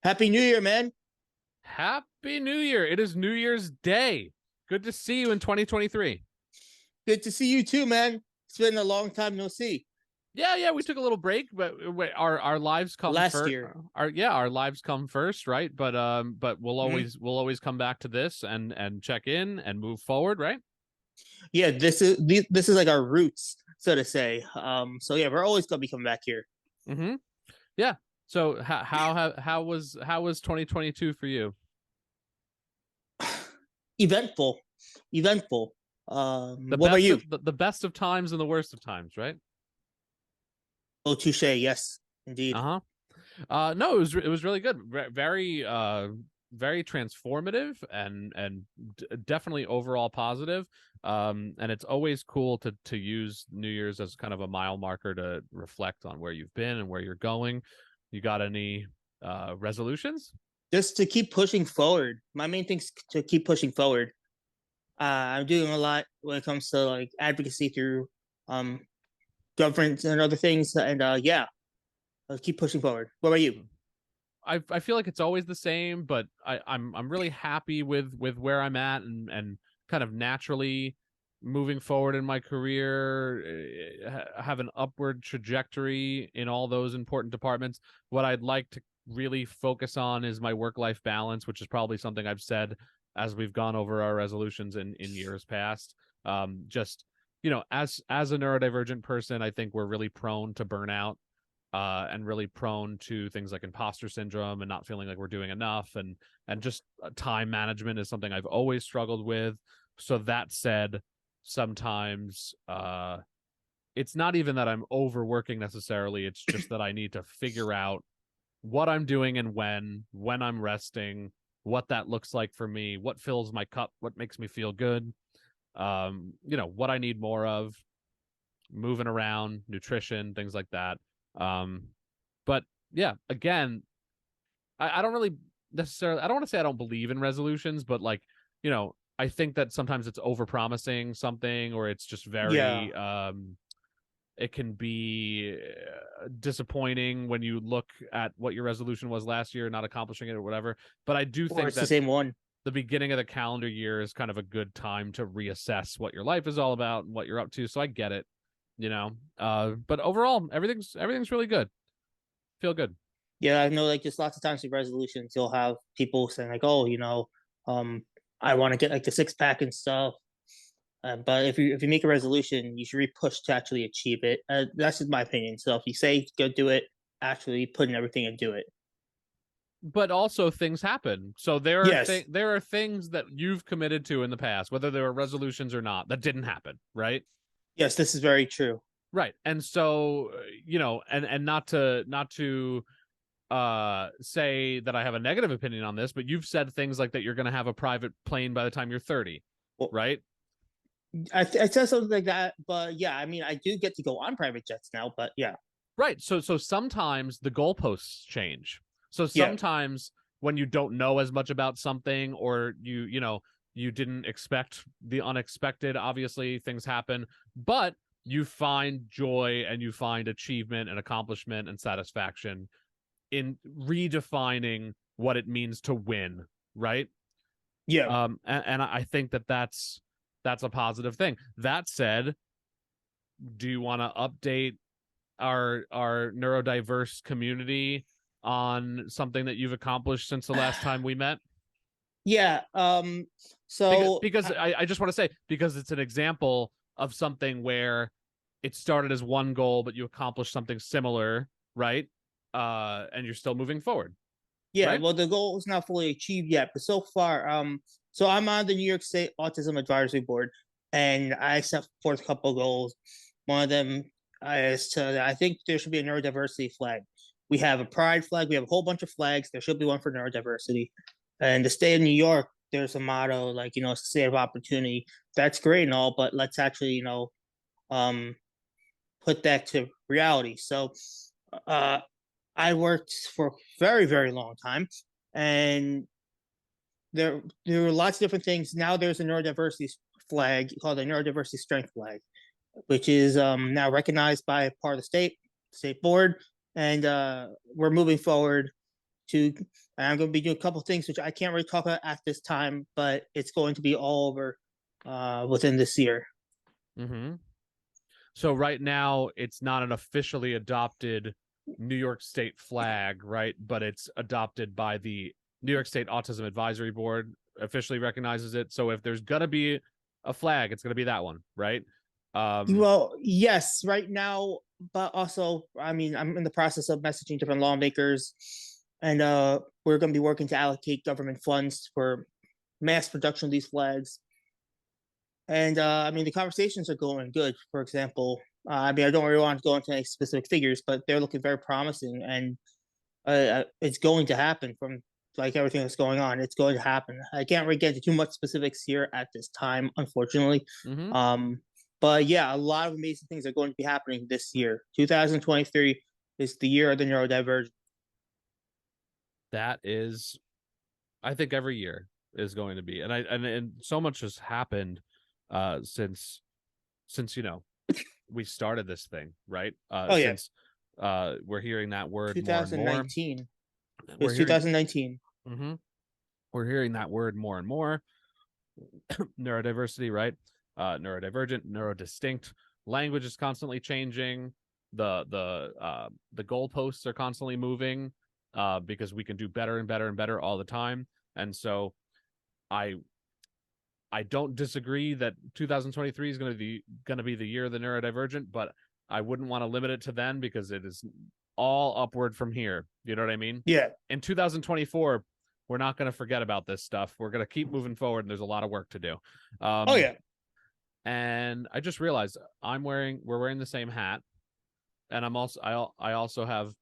Happy New Year, man. Happy New Year. It is New Year's Day. Good to see you in 2023. Good to see you too, man. It's been a long time no see. Yeah, we took a little break, but our lives come Last first. year. Our lives come first, right? But we'll Hmm. always come back to this and check in and move forward, right? Yeah, this is like our roots, so to say. So yeah, we're always gonna be coming back here. Mm-hmm. Yeah. So how was 2022 for you? Eventful, eventful. The What about best you? of the best of times and the worst of times, right? Oh, touche. Yes, indeed. Uh-huh. No, it was really good. Very very transformative and definitely overall positive. And it's always cool to use New Year's as kind of a mile marker to reflect on where you've been and where you're going. You got any resolutions? Just to keep pushing forward. My main thing's to keep pushing forward. I'm doing a lot when it comes to like advocacy through um governance and other things, and yeah, I'll keep pushing forward. What about you? I feel like it's always the same, but I'm really happy with where I'm at and kind of naturally moving forward in my career, have an upward trajectory in all those important departments. What I'd like to really focus on is my work life balance, which is probably something I've said as we've gone over our resolutions in years past. Just as a neurodivergent person, I think we're really prone to burnout, and really prone to things like imposter syndrome and not feeling like we're doing enough, and just time management is something I've always struggled with. So that said, sometimes it's not even that I'm overworking necessarily, it's just that I need to figure out what I'm doing and when I'm resting, what that looks like for me, what fills my cup, what makes me feel good, what I need more of, moving around, nutrition, things like that. Um, but yeah, again, I don't really necessarily, I don't want to say I don't believe in resolutions, but I think that sometimes it's over promising something, or it's just Yeah, very it can be disappointing when you look at what your resolution was last year, not accomplishing it or whatever. But I do or think it's the that same one. the beginning of the calendar year is kind of a good time to reassess what your life is all about and what you're up to. So I get it, but overall, everything's really good. Feel good. Yeah, I know. Like, just lots of times with resolutions, you'll have people saying like, "Oh, um, I want to get like the six pack and stuff." But if you make a resolution, you should really push to actually achieve it. That's just my opinion. So if you say go do it, actually put in everything and do it. But also things happen. So there are Yes, there are things that you've committed to in the past, whether they were resolutions or not, that didn't happen, right? yes, this is very true. Right. And so, and not to say that I have a negative opinion on this, but you've said things like that you're going to have a private plane by the time you're 30, Well, right? I said something like that, but yeah, I mean, I do get to go on private jets now. But yeah, Right. So sometimes the goalposts change. So yeah, sometimes when you don't know as much about something, or you didn't expect the unexpected, obviously things happen, but you find joy and you find achievement and accomplishment and satisfaction in redefining what it means to win, right? yeah. And I think that's a positive thing. That said, do you want to update our neurodiverse community on something that you've accomplished since the last time we met? Yeah. Because So because I just want to say, because it's an example of something where it started as one goal, but you accomplished something similar, right? And you're still moving forward, yeah, right? well, the goal is not fully achieved yet, but so far, so I'm on the New York State Autism Advisory Board, and I set forth a couple of goals. One of them is to, I think there should be a neurodiversity flag. We have a pride flag. We have a whole bunch of flags. There should be one for neurodiversity. And the state of New York, there's a motto like, it's a state of opportunity. That's great and all, but let's actually, um, put that to reality. So, uh, I worked for a very, very long time, and there were lots of different things. Now there's a neurodiversity flag called a neurodiversity strength flag, which is now recognized by part of the state board, and we're moving forward to And I'm going to be doing a couple things which I can't really talk about at this time, but it's going to be all over within this year. Mm-hmm. So right now, it's not an officially adopted New York State flag, right? But it's adopted by the New York State Autism Advisory Board, officially recognizes it. So if there's gonna be a flag, it's gonna be that one, right? Well, yes, right now, but also, I mean, I'm in the process of messaging different lawmakers, and we're going to be working to allocate government funds for mass production of these flags. And I mean, the conversations are going good. For example, I mean, I don't really want to go into any specific figures, but they're looking very promising, and it's going to happen from like everything that's going on. It's going to happen. I can't really get into too much specifics here at this time, unfortunately. Mm-hmm. But yeah, a lot of amazing things are going to be happening this year. 2023 is the year of the neurodivergent. That is, I think every year is going to be, and so much has happened since we started this thing, right? Oh yeah, Since we're hearing that word more and more. 2019. It We're was hearing 2019. mm-hmm, we're hearing that word more and more. Neurodiversity, right? Neurodivergent, neurodistinct. Language is constantly changing. The goalposts are constantly moving because we can do better and better and better all the time. And so I I don't disagree that 2023 is going to be the year of the neurodivergent, but I wouldn't want to limit it to then because it is all upward from here. You know what I mean? Yeah. In 2024, we're not going to forget about this stuff. We're going to keep moving forward, and there's a lot of work to do. Oh yeah. And I just realized we're wearing the same hat, and I also have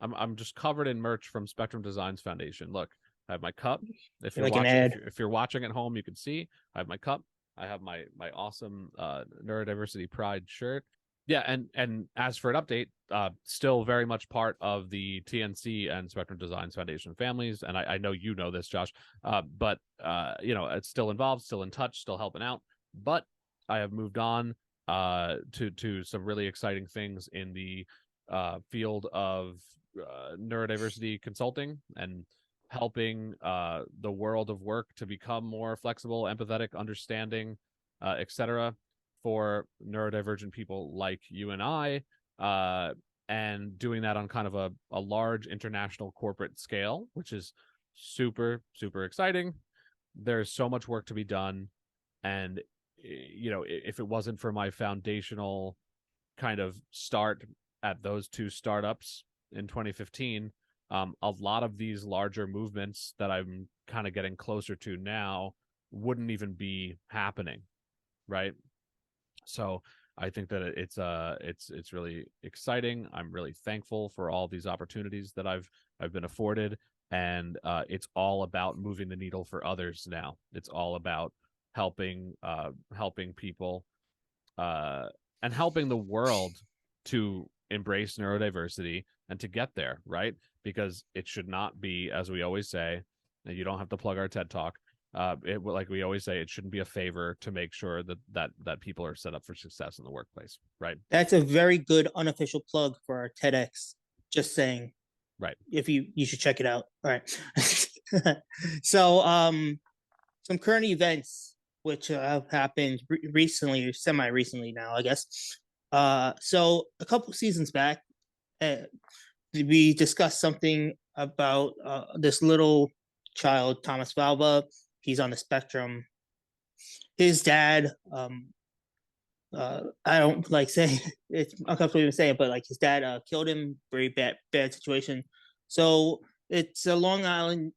I'm just covered in merch from Spectrum Designs Foundation. Look, I have my cup. If you're Like an watching, ad. if you're watching at home, you can see I have my cup. I have my awesome neurodiversity pride shirt. Yeah, and as for an update, still very much part of the TNC and Spectrum Designs Foundation families, and I know you know this, Josh. But it's still involved, still in touch, still helping out. But I have moved on to some really exciting things in the field of neurodiversity consulting and helping the world of work to become more flexible, empathetic, understanding, etc. for neurodivergent people like you and I, and doing that on kind of a large international corporate scale, which is super, super exciting. There's so much work to be done. And, if it wasn't for my foundational kind of start at those two startups in 2015, a lot of these larger movements that I'm kind of getting closer to now wouldn't even be happening, right? So I think that it's really exciting. I'm really thankful for all these opportunities that I've been afforded, and it's all about moving the needle for others now. It's all about helping people and helping the world to embrace neurodiversity and to get there, right? Because it should not be, as we always say, and you don't have to plug our TED Talk. Like we always say, it shouldn't be a favor to make sure that people are set up for success in the workplace, right? That's a very good unofficial plug for our TEDx. Just saying. Right. If you should check it out. All right. So some current events which have happened recently, or semi recently now, I guess. So a couple seasons back, we discussed something about this little child, Thomas Valva. He's on the spectrum. His dad, I don't like saying it's uncomfortable even saying it, but like his dad killed him. Very bad situation. So it's a Long Island.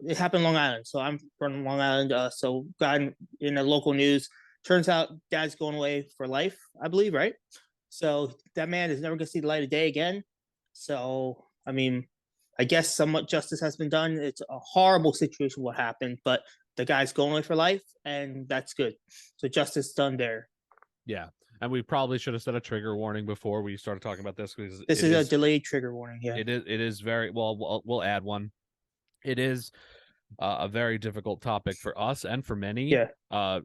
It happened in Long Island. So I'm from Long Island. So got in the local news. Turns out dad's going away for life, I believe, right? So that man is never going to see the light of day again. So I mean, I guess somewhat justice has been done. It's a horrible situation what happened, but the guy's going away for life, and that's good. So justice done there. Yeah. And we probably should have set a trigger warning before we started talking about this because this is a delayed trigger warning. Yeah. It is very well. We'll add one. It is a very difficult topic for us and for many. Yeah.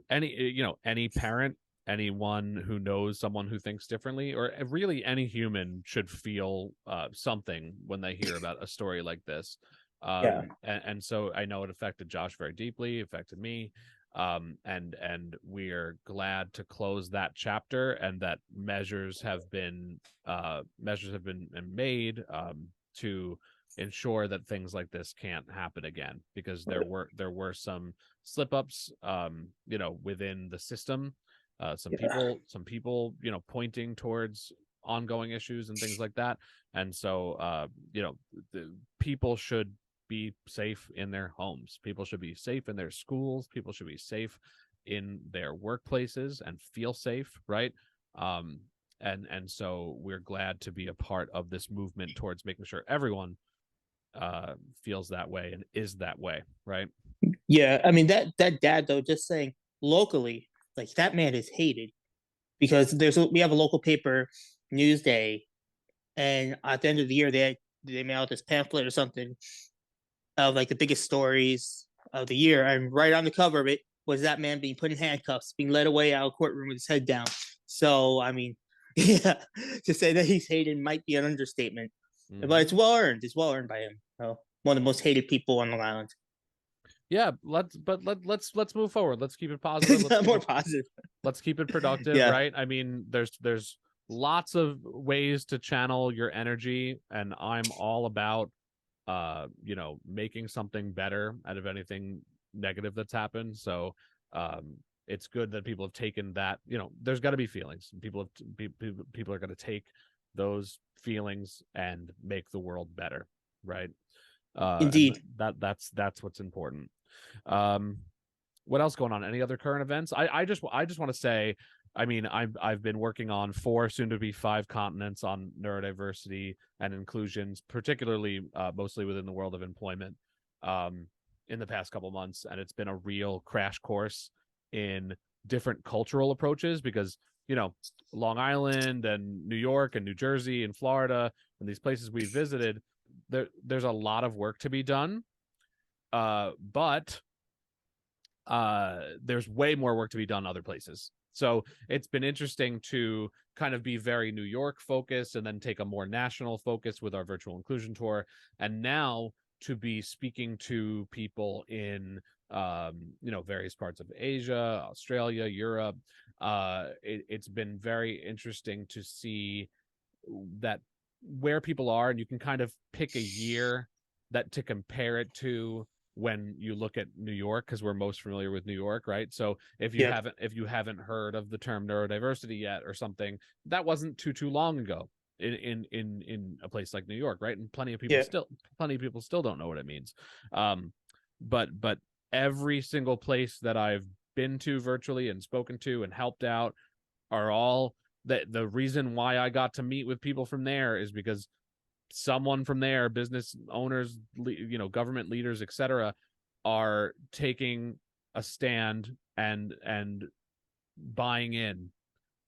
Any parent, anyone who knows someone who thinks differently, or really any human should feel something when they hear about a story like this. Yeah. And so I know it affected Josh very deeply, affected me. And we're glad to close that chapter, and that measures have been made to ensure that things like this can't happen again, because there were some slip ups within the system, some Yeah. people pointing towards ongoing issues and things like that. And so the people should be safe in their homes, people should be safe in their schools, people should be safe in their workplaces and feel safe, right? And so we're glad to be a part of this movement towards making sure everyone feels that way and is that way, right? Yeah. I mean, that dad though, just saying locally, like that man is hated because we have a local paper, Newsday, and at the end of the year they mail out this pamphlet or something of like the biggest stories of the year, and right on the cover of it was that man being put in handcuffs, being led away out of the courtroom with his head down. So I mean, yeah, to say that he's hated might be an understatement, but it's Mm-hmm. well earned. It's well earned by him. So, one of the most hated people on the island. Yeah, let's move forward. Let's keep it positive. More positive. Let's keep it productive, Yeah, right? I mean, there's lots of ways to channel your energy, and I'm all about making something better out of anything negative that's happened. So it's good that people have taken that. There's got to be feelings. People are going to take those feelings and make the world better, right? And indeed. that's what's important. Um, what else going on? Any other current events? I just want to say, I mean, I've been working on 4, soon to be 5 continents on neurodiversity and inclusions, particularly mostly within the world of employment, um, in the past couple months, and it's been a real crash course in different cultural approaches, because Long Island and New York and New Jersey and Florida and these places we visited, there's a lot of work to be done, but there's way more work to be done other places. So it's been interesting to kind of be very New York focused and then take a more national focus with our virtual inclusion tour, and now to be speaking to people in various parts of Asia, Australia, Europe. It's been very interesting to see that where people are, and you can kind of pick a year that to compare it to when you look at New York, because we're most familiar with New York, right? So Yeah, if you haven't heard of the term neurodiversity yet or something, that wasn't too long ago in a place like New York, right? And plenty of people yeah. still don't know what it means. But every single place that I've been to virtually and spoken to and helped out are all that the reason why I got to meet with people from there is because someone from there, business owners, government leaders, etc., are taking a stand and buying in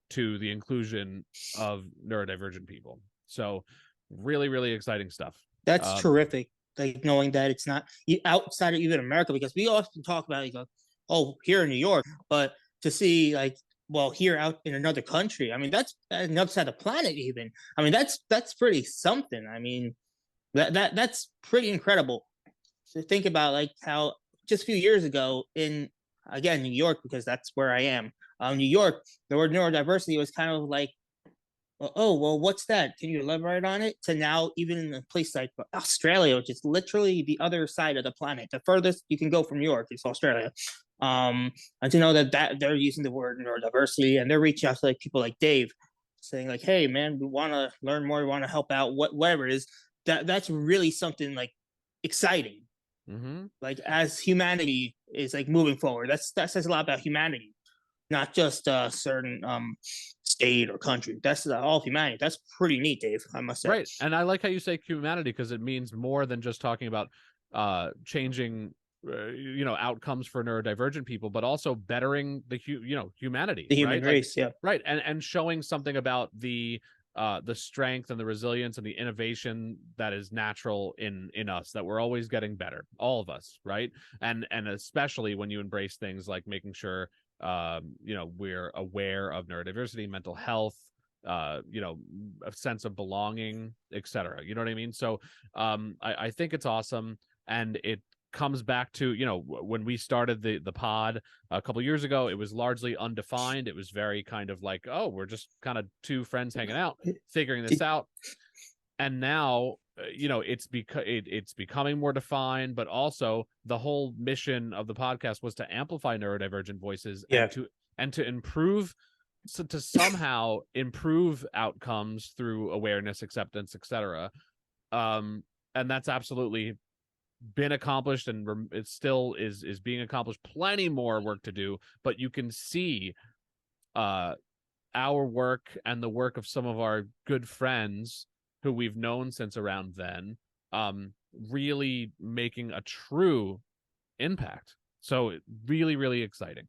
to the inclusion of neurodivergent people. So really, really exciting stuff. That's Um, terrific. Like knowing that it's not outside of even America, because we often talk about like, oh, here in New York, but to see like, well, here out in another country, I mean, that's another side of the planet. Even, I mean, that's pretty something. I mean, that's pretty incredible. So think about like how just a few years ago in again New York, because that's where I am. New York, the word neurodiversity was kind of like, oh, well, what's that? Can you elaborate on it? To now, even in a place like Australia, which is literally the other side of the planet, the furthest you can go from New York is Australia. And to know that they're using the word neurodiversity and they're reaching out to like people like Dave, saying like, "Hey, man, we want to learn more, we want to help out, whatever it is." That's really something like exciting. mm-hmm. Like as humanity is like moving forward, that says a lot about humanity, not just a certain state or country. That's all of humanity. That's pretty neat, Dave, I must say. Right. And I like how you say humanity, because it means more than just talking about changing outcomes for neurodivergent people, but also bettering the humanity, The human right? Like, race, yeah. right. And showing something about the strength and the resilience and the innovation that is natural in us, that we're always getting better, all of us, right? And especially when you embrace things like making sure we're aware of neurodiversity, mental health, a sense of belonging, etc. You know what I mean? So I think it's awesome. And it comes back to, when we started the pod a couple years ago, it was largely undefined. It was very kind of like, oh, we're just kind of two friends hanging out, figuring this out. And now, it's becoming more defined, but also the whole mission of the podcast was to amplify neurodivergent voices Yeah. and to improve, so to somehow improve outcomes through awareness, acceptance, etc. And that's absolutely been accomplished, and it still is being accomplished. Plenty more work to do, but you can see our work and the work of some of our good friends who we've known since around then, really making a true impact. So really, really exciting.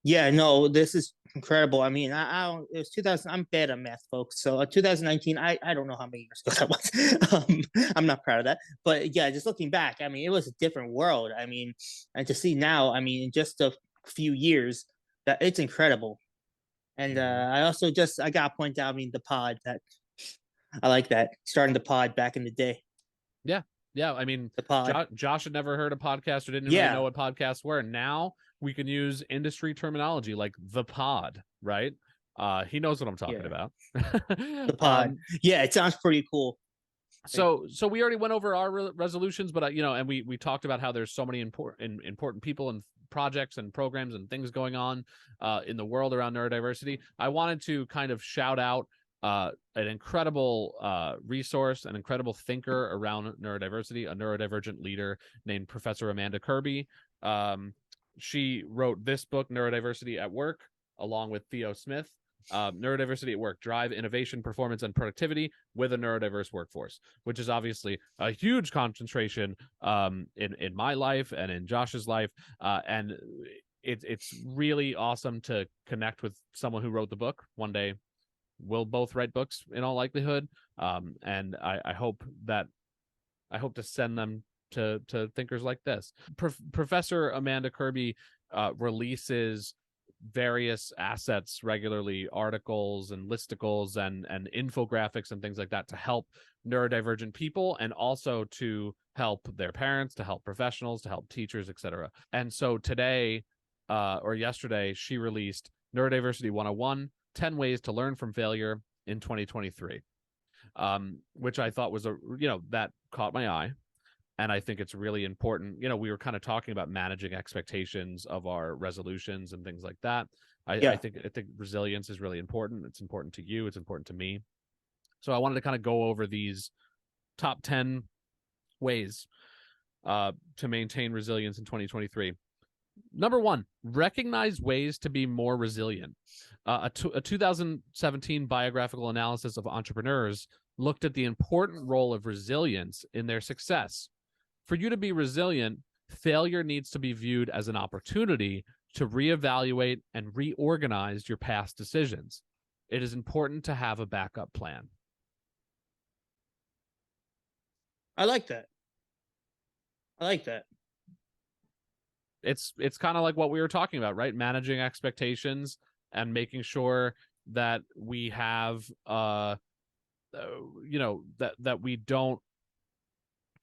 Yeah, no, this is incredible. I mean, I don't, it was 2000. I'm bad at math, folks. So 2019, I don't know how many years ago that was. I'm not proud of that. But yeah, just looking back, I mean, it was a different world. I mean, and to see now, I mean, in just a few years, that it's incredible. And I also I got to point out, I mean, the pod that I like that starting the pod back in the day. Yeah. I mean, The pod. Josh had never heard a podcast or didn't really know Yeah. what podcasts were. Now we can use industry terminology like the pod, right? He knows what I'm talking Yeah. about. The pod. Yeah, it sounds pretty cool. So we already went over our resolutions, but and we talked about how there's so many important people and projects and programs and things going on in the world around neurodiversity. I wanted to kind of shout out an incredible resource, an incredible thinker around neurodiversity, a neurodivergent leader named Professor Amanda Kirby. She wrote this book, Neurodiversity at Work, along with Theo Smith. Neurodiversity at Work: Drive Innovation, Performance, and Productivity with a Neurodiverse Workforce, which is obviously a huge concentration in my life and in Josh's life. And it's really awesome to connect with someone who wrote the book. One day we'll both write books in all likelihood. And I hope to send them to thinkers like this. Professor Amanda Kirby releases various assets regularly, articles and listicles and infographics and things like that, to help neurodivergent people, and also to help their parents, to help professionals, to help teachers, etc. And so today or yesterday, she released Neurodiversity 101: 10 Ways to Learn from Failure in 2023, which I thought was that caught my eye. And I think it's really important. We were kind of talking about managing expectations of our resolutions and things like that. I think resilience is really important. It's important to you. It's important to me. So I wanted to kind of go over these top 10 ways to maintain resilience in 2023. Number one, recognize ways to be more resilient. A 2017 biographical analysis of entrepreneurs looked at the important role of resilience in their success. For you to be resilient, failure needs to be viewed as an opportunity to reevaluate and reorganize your past decisions. It is important to have a backup plan. I like that. It's kind of like what we were talking about, right? Managing expectations and making sure that we have that we don't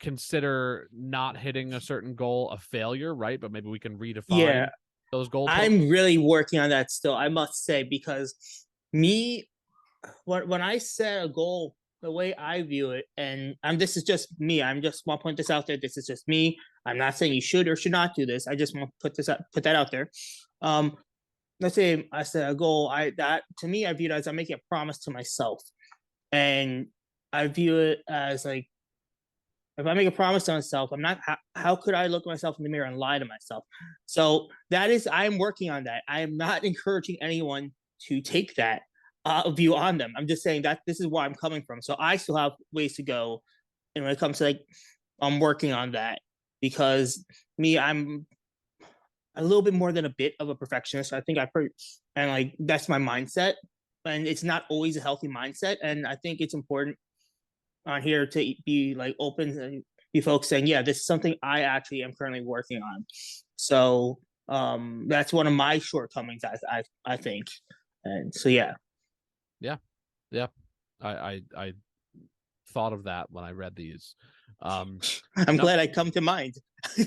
consider not hitting a certain goal a failure, right? But maybe we can redefine those goals. I'm really working on that still, I must say, because when I set a goal, the way I view it, and this is just me, I'm just want to point this out there. This is just me. I'm not saying you should or should not do this. I just want to put that out there. Let's say I set a goal. That to me, I view it as I'm making a promise to myself, and I view it as like, if I make a promise to myself, I'm not. How could I look at myself in the mirror and lie to myself? So I'm working on that. I am not encouraging anyone to take that view on them. I'm just saying that this is where I'm coming from. So I still have ways to go, and when it comes to like, I'm working on that, because I'm a little bit more than a bit of a perfectionist. I think and like that's my mindset, and it's not always a healthy mindset. And I think it's important on here to be like open and be folks saying, yeah, this is something I actually am currently working on. So that's one of my shortcomings, I think. And so yeah. I thought of that when I read these. I'm Num- glad I come to mind.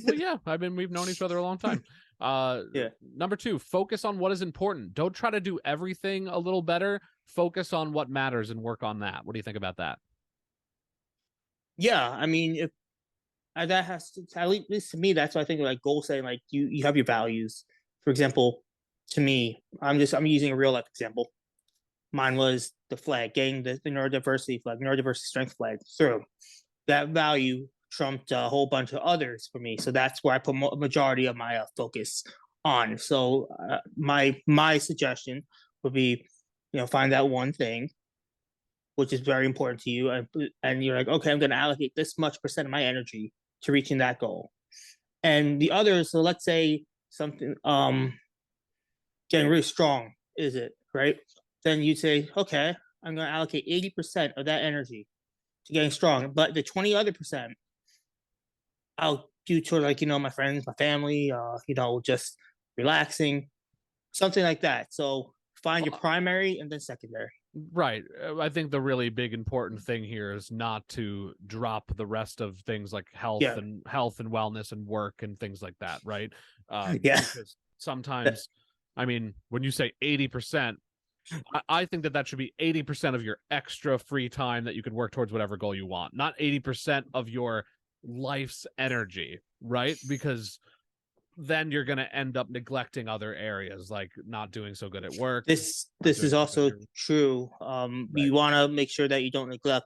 well, yeah, I mean, we've known each other a long time. Yeah. Number two, focus on what is important. Don't try to do everything a little better. Focus on what matters and work on that. What do you think about that? Yeah, I mean, if that has to, at least to me, that's what I think, like goal setting. Like you have your values. For example, to me, I'm using a real life example. Mine was the flag, getting the neurodiversity flag, neurodiversity strength flag through. That value trumped a whole bunch of others for me. So that's where I put a majority of my focus on. So my suggestion would be, find that one thing which is very important to you, and you're like, okay, I'm going to allocate this much percent of my energy to reaching that goal. And the others, so let's say something getting really strong, is it right? Then you say, okay, I'm going to allocate 80% of that energy to getting strong, but the 20 other percent I'll do to, like, my friends, my family, just relaxing, something like that. So find your primary and then secondary. Right. I think the really big important thing here is not to drop the rest of things like Yeah. health and wellness and work and things like that, right? Yeah. Because sometimes, I mean, when you say 80%, I think that should be 80% of your extra free time that you could work towards whatever goal you want, not 80% of your life's energy, right? Because then you're going to end up neglecting other areas, like not doing so good at work. This is also true. Right. You want to make sure that you don't neglect,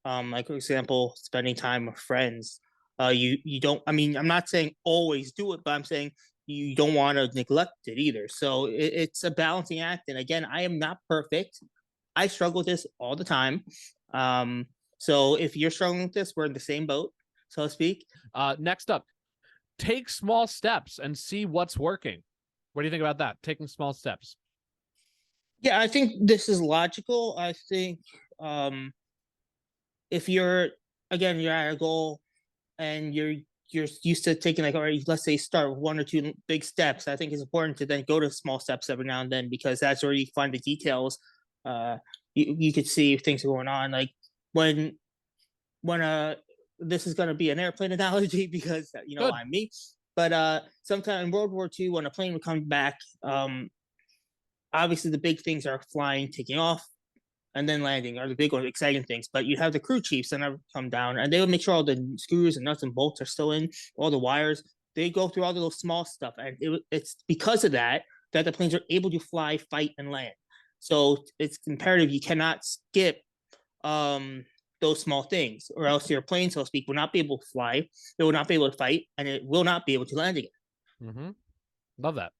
like for example, spending time with friends. You don't. I mean, I'm not saying always do it, but I'm saying you don't want to neglect it either. So it's a balancing act. And again, I am not perfect. I struggle with this all the time. So if you're struggling with this, we're in the same boat, so to speak. Next up, take small steps and see what's working. What do you think about that? Taking small steps. Yeah, I think this is logical. I think if you're at a goal and you're used to taking, like, all right, let's say start with one or two big steps. I think it's important to then go to small steps every now and then, because that's where you find the details. You could see if things are going on, like when this is going to be an airplane analogy because Good. I'm me. But sometime in World War II, when a plane would come back, obviously the big things are flying, taking off, and then landing are the big exciting things. But you have the crew chiefs that never come down, and they would make sure all the screws and nuts and bolts are still in, all the wires. They go through all the little small stuff, and it's because of that that the planes are able to fly, fight, and land. So it's imperative you cannot skip those small things, or else your plane, so to speak, will not be able to fly, it will not be able to fight, and it will not be able to land again. Mm-hmm. Love that.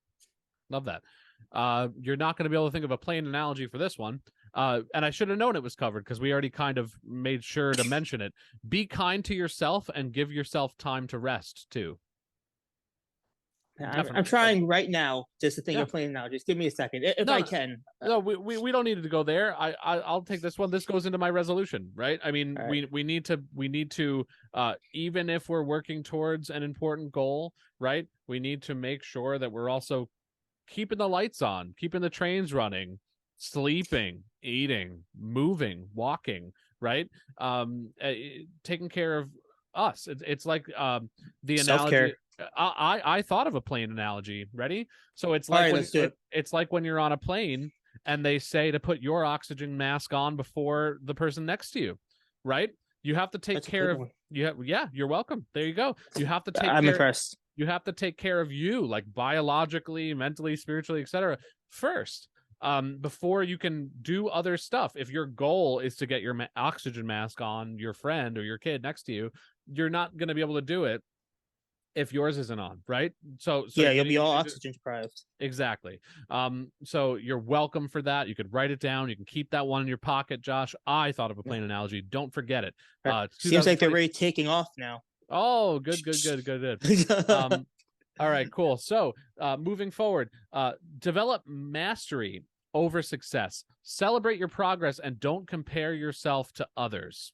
Love that. You're not going to be able to think of a plane analogy for this one. And I should have known it was covered because we already kind of made sure to mention it. Be kind to yourself and give yourself time to rest too. I'm trying right now just to think of plane now. Just give me a second, if No, I can. No, we don't need to go there. I'll take this one. This goes into my resolution, right? I mean, right. we need to even if we're working towards an important goal, right? We need to make sure that we're also keeping the lights on, keeping the trains running, sleeping, eating, moving, walking, right? Taking care of us. It's like the Self-care. analogy. I thought of a plane analogy. Ready? So it's All like right, let's do it. it's like when you're on a plane and they say to put your oxygen mask on before the person next to you, right? You have to take That's care of yeah, you're welcome. There you go. You have to take I'm care impressed. you have to take care of you, like biologically, mentally, spiritually, etc. first, before you can do other stuff. If your goal is to get your oxygen mask on your friend or your kid next to you, you're not going to be able to do it if yours isn't on, right? So Yeah, you'll be all oxygen deprived. Exactly. So you're welcome for that. You could write it down. You can keep that one in your pocket, Josh. I thought of a plane analogy. Don't forget it. Seems like they're really taking off now. Oh, good. All right, cool. So moving forward, develop mastery over success. Celebrate your progress and don't compare yourself to others.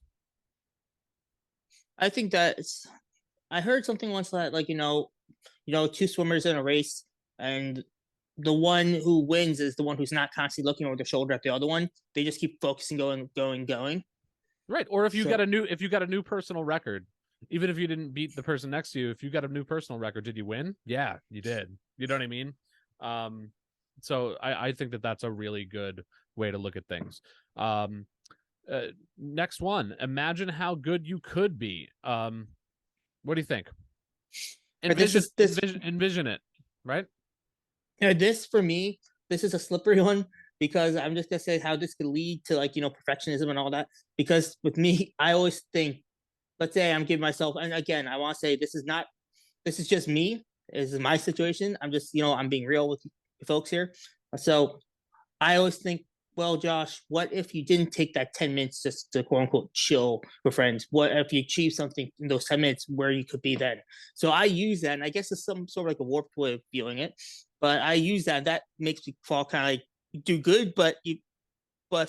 I think I heard something once that, like, two swimmers in a race, and the one who wins is the one who's not constantly looking over their shoulder at the other one. They just keep focusing, going. Right. Or if you So got a new personal record, even if you didn't beat the person next to you, if you got a new personal record, did you win? Yeah, you did. You know what I mean? Um, so I think that that's a really good way to look at things. Um, Next one, imagine how good you could be. What do you think? this is this Envision it, right? this for me, this is a slippery one because I'm just gonna say how this could lead to like perfectionism and all that. Because with me, I always think, let's say I'm giving myself, and again, I want to say this is just me. This is my situation. I'm just I'm being real with folks here. So I always think, well, Josh, what if you didn't take that 10 minutes just to quote unquote chill with friends? What if you achieve something in those 10 minutes where you could be then? So I use that, and I guess it's some sort of like a warped way of viewing it, but I use that. That makes me fall kind of like do good, but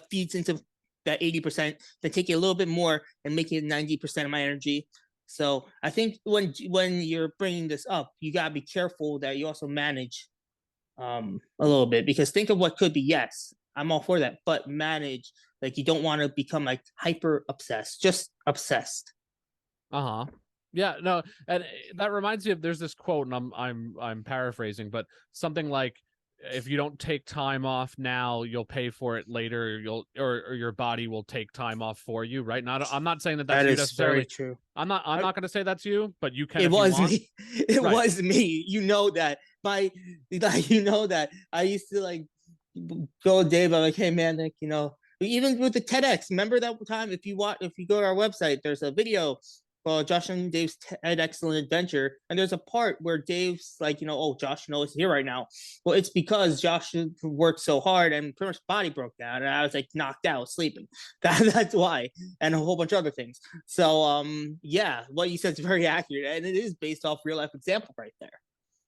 feeds into that 80%, then take it a little bit more and make it 90% of my energy. So I think when you're bringing this up, you gotta be careful that you also manage a little bit, because think of what could be. Yes, I'm all for that, but manage, like you don't want to become like hyper obsessed, just obsessed. Uh-huh. Yeah, no, and that reminds me of there's this quote, and I'm paraphrasing, but something like if you don't take time off now, you'll pay for it later. Or your body will take time off for you, right? Not I'm not saying that that's That you is very necessarily. true. I'm I, not going to say that's you, but you can it if you was want. me. It Right. was me. You know that. That I used to like go to Dave. I'm like, hey man, like even with the TEDx. Remember that time? If you go to our website, there's a video called Josh and Dave's TED Excellent Adventure, and there's a part where Dave's like, oh, Josh, is here right now. Well, it's because Josh worked so hard and pretty much body broke down, and I was like knocked out, sleeping. That's why, and a whole bunch of other things. So, yeah, what you said is very accurate, and it is based off real life example right there.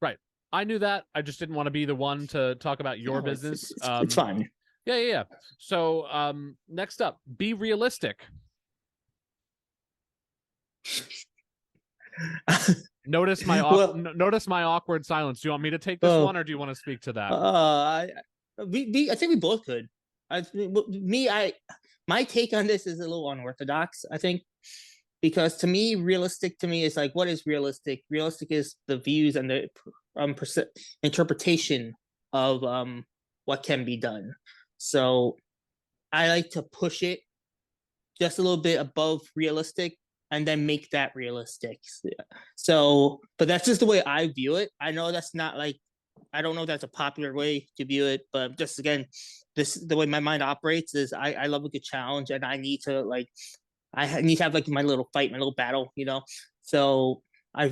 Right. I knew that. I just didn't want to be the one to talk about your No, business. it's fine. Yeah. So, next up, be realistic. Well, Notice my awkward silence. Do you want me to take this oh, one, or do you want to speak to that? I think we both could. My take on this is a little unorthodox. I think because to me, realistic to me is like, what is realistic? Realistic is the views and the interpretation of what can be done. So I like to push it just a little bit above realistic and then make that realistic. So, but that's just the way I view it. I know that's not like, I don't know if that's a popular way to view it, but just again, the way my mind operates is I love a good challenge, and I need to like, I need to have like my little fight, my little battle. So I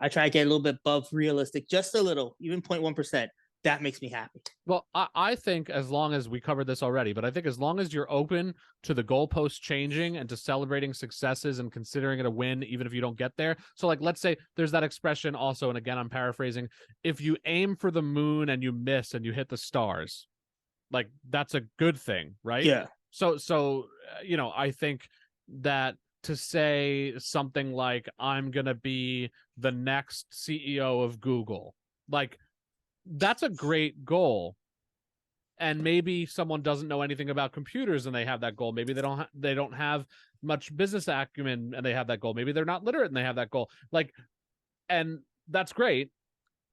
try to get a little bit above realistic, just a little, even 0.1%. That makes me happy. Well, I think as long as we covered this already, but I think as long as you're open to the goalposts changing and to celebrating successes and considering it a win, even if you don't get there. So, like, let's say there's that expression also, and again, I'm paraphrasing: if you aim for the moon and you miss and you hit the stars, like that's a good thing, right? Yeah. So I think that to say something like I'm gonna be the next CEO of Google, like that's a great goal. And maybe someone doesn't know anything about computers and they have that goal. Maybe they don't have much business acumen and they have that goal. Maybe they're not literate and they have that goal. Like, and that's great.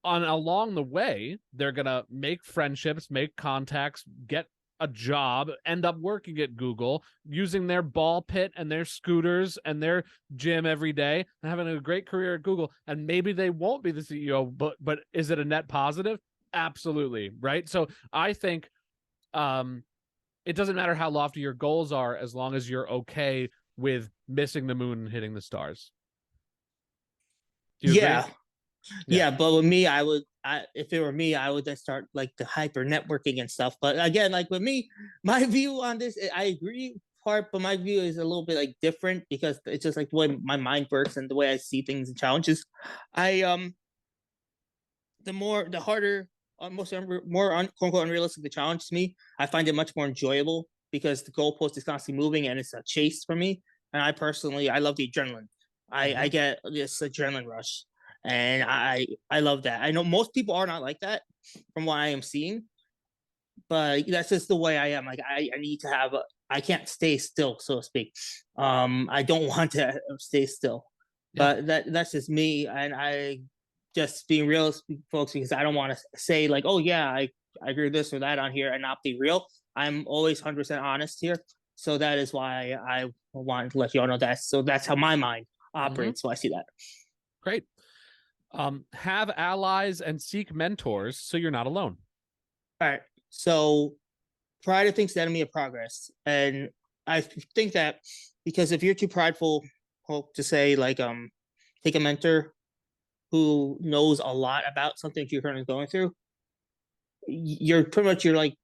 Along the way, they're gonna make friendships, make contacts, get a job, end up working at Google, using their ball pit and their scooters and their gym every day, and having a great career at Google. And maybe they won't be the CEO, but is it a net positive? Absolutely, right? So I think it doesn't matter how lofty your goals are as long as you're okay with missing the moon and hitting the stars. Do you agree? Yeah. Yeah, but with me, if it were me, I would then start like the hyper networking and stuff. But again, like with me, my view on this, I agree part, but my view is a little bit like different because it's just like the way my mind works and the way I see things and challenges. I the harder, more quote unquote unrealistic the challenge to me, I find it much more enjoyable because the goalpost is constantly moving and it's a chase for me. And I love the adrenaline. I get this adrenaline rush, and I love that. I know most people are not like that from what I am seeing, but that's just the way I am. Like I need to have I can't stay still, so to speak. I don't want to stay still, Yeah. but that's just me, and I just being real, folks, because I don't want to say like, oh yeah, I agree with this or that on here and not be real. I'm always 100% honest here, so that is why I wanted to let you all know that. So that's how my mind operates. So I see that. Great. Have allies and seek mentors so you're not alone. All right. So pride, I think, is the enemy of progress, and I think that because if you're too prideful, hope to say like take a mentor who knows a lot about something you're currently going through, you're pretty much you're like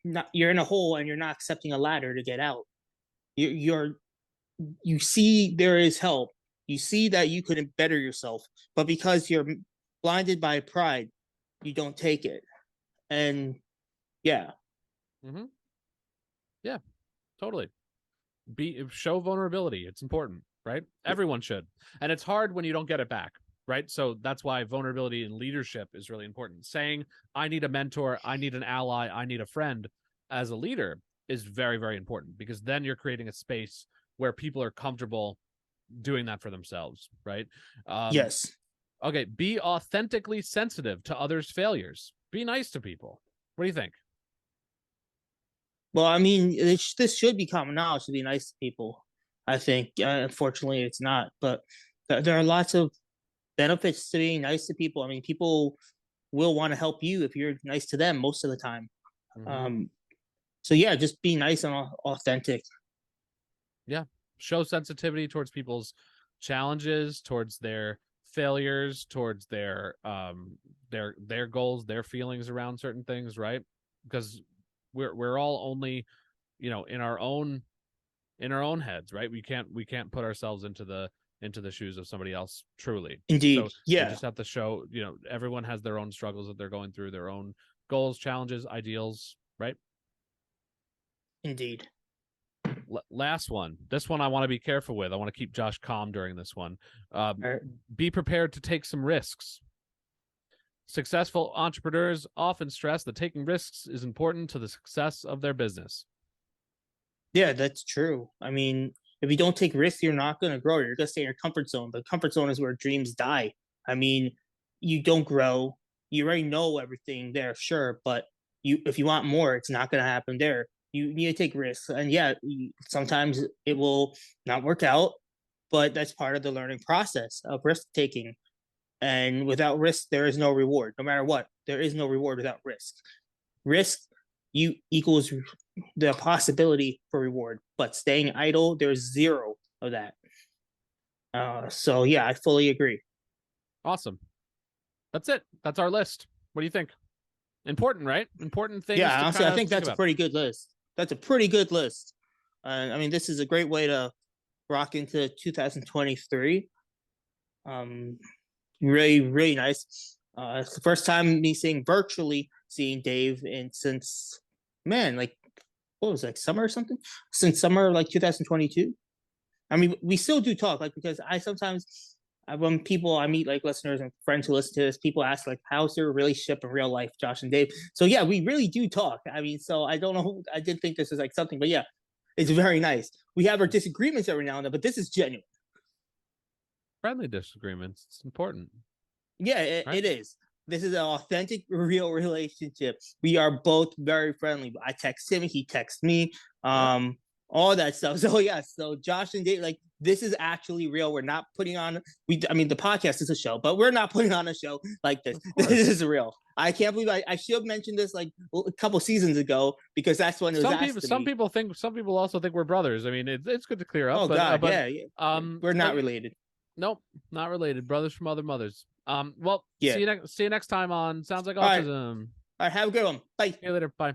not you're in a hole and you're not accepting a ladder to get out. You're you see there is help. You see that you could better yourself, but because you're blinded by pride, you don't take it. And yeah, Mm-hmm. Yeah, totally. Show vulnerability. It's important, right? Everyone should. And it's hard when you don't get it back, right? So that's why vulnerability in leadership is really important. Saying, I need a mentor, I need an ally, I need a friend as a leader is very, very important, because then you're creating a space where people are comfortable doing that for themselves, right? yes. Okay, be authentically sensitive to others' failures. Be nice to people. What do you think? Well, I mean, this should be common knowledge to be nice to people. I think, unfortunately, it's not. But there are lots of benefits to being nice to people. I mean, people will want to help you if you're nice to them most of the time. Mm-hmm. Um, so yeah, just be nice and authentic. Yeah, show sensitivity towards people's challenges, towards their failures, towards their goals, their feelings around certain things, right? Because we're all only, in our own heads, right? We can't put ourselves into the shoes of somebody else truly. Indeed, So we yeah, just have to show, everyone has their own struggles that they're going through, their own goals, challenges, ideals, right? indeed. Last one. This one I want to be careful with. I want to keep Josh calm during this one. All right. Be prepared to take some risks. Successful entrepreneurs often stress that taking risks is important to the success of their business. Yeah, that's true. I mean, if you don't take risks, you're not going to grow. You're going to stay in your comfort zone. The comfort zone is where dreams die. I mean, you don't grow. You already know everything there, sure, but if you want more, it's not going to happen there. You need to take risks, and yeah, sometimes it will not work out, but that's part of the learning process of risk taking. And without risk, there is no reward. No matter what, there is no reward without risk. Risk you equals the possibility for reward, but staying idle, there's zero of that. So yeah, I fully agree. Awesome. That's it. That's our list. What do you think? Important, right? Important things Yeah, to honestly, kind I of think think that's a about. pretty good list. That's a pretty good list. I mean, this is a great way to rock into 2023. Um, really, really nice. It's the first time me seeing Dave in since man, like what was it, like summer or something? Since summer like 2022. I mean, we still do talk, like because I sometimes when people I meet like listeners and friends who listen to this, people ask like, "How's your relationship in real life, Josh and Dave?" So yeah, we really do talk. I mean, so I don't know. I did think this was like something, but yeah, it's very nice. We have our disagreements every now and then, but this is genuine. Friendly disagreements. It's important, Yeah, right? it is. This is an authentic, real relationship. We are both very friendly. I text him, he texts me, Yep. all that stuff. So yeah, so Josh and Dave, like this is actually real. We're not putting on I mean the podcast is a show, but we're not putting on a show like this. Of This course. is real. I can't believe I should have mentioned this like a couple seasons ago because that's when it was asked to Some me. people think, some people also think we're brothers. I mean, it's good to clear up, Oh God, yeah, yeah. We're but not related. nope, not related. Brothers from other mothers. Well, Yeah. see you next time on Sounds Like All right. Autism. All right. Have a good one. Bye. See you later. Bye.